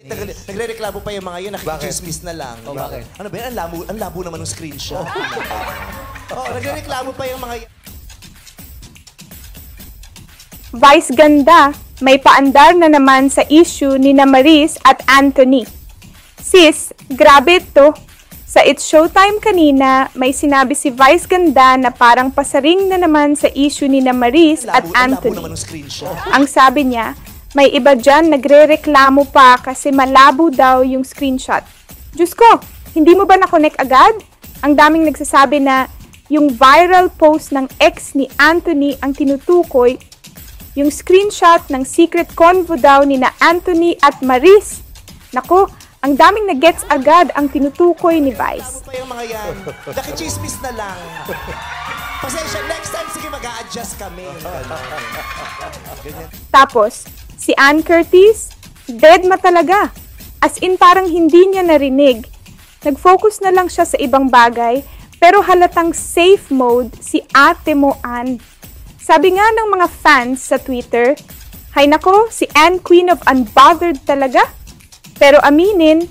Nagre-reklamo pa yung mga yun, nakikichismis na lang. Oh, bakit? Ano ba yan? Ang labo naman ng screenshot. Nagre-reklamo pa yung mga yun. Vice ganda, may paandar na naman sa issue ni Maris at Anthony. Sis, grabe ito. Sa It's Showtime kanina, may sinabi si Vice ganda na parang pasaring na naman sa issue ni Maris at Anthony. Ang labo naman ng screenshot. Ang sabi niya, may iba dyan nagre-reklamo pa kasi malabo daw yung screenshot. Diyos ko, hindi mo ba na-connect agad? Ang daming nagsasabi na yung viral post ng ex ni Anthony ang tinutukoy, yung screenshot ng secret convo daw ni na Anthony at Maris. Naku, ang daming na-gets agad ang tinutukoy ni Vice. Labo pa yung mga yan. Nakichismis na lang. Pasensya, next time, sige, mag-a-adjust kami. Tapos, si Ann Curtis, dead ma talaga. As in parang hindi niya narinig. Nag-focus na lang siya sa ibang bagay, pero halatang safe mode si ate mo Ann. Sabi nga ng mga fans sa Twitter, hay nako, si Ann Queen of Unbothered talaga. Pero aminin,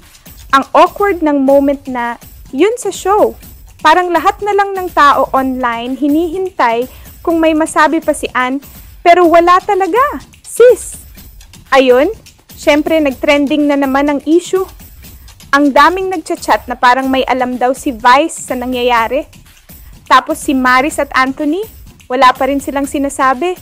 ang awkward ng moment na yun sa show. Parang lahat na lang ng tao online hinihintay kung may masabi pa si Ann, pero wala talaga. Sis! Ayun, syempre nag-trending na naman ang issue. Ang daming nagchat-chat na parang may alam daw si Vice sa nangyayari. Tapos si Maris at Anthony, wala pa rin silang sinasabi.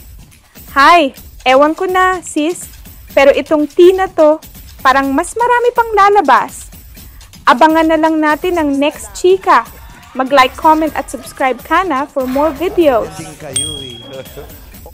Hi, ewan ko na sis, pero itong tea na to, parang mas marami pang lalabas. Abangan na lang natin ang next chika. Mag-like, comment at subscribe ka na for more videos. Kayo eh.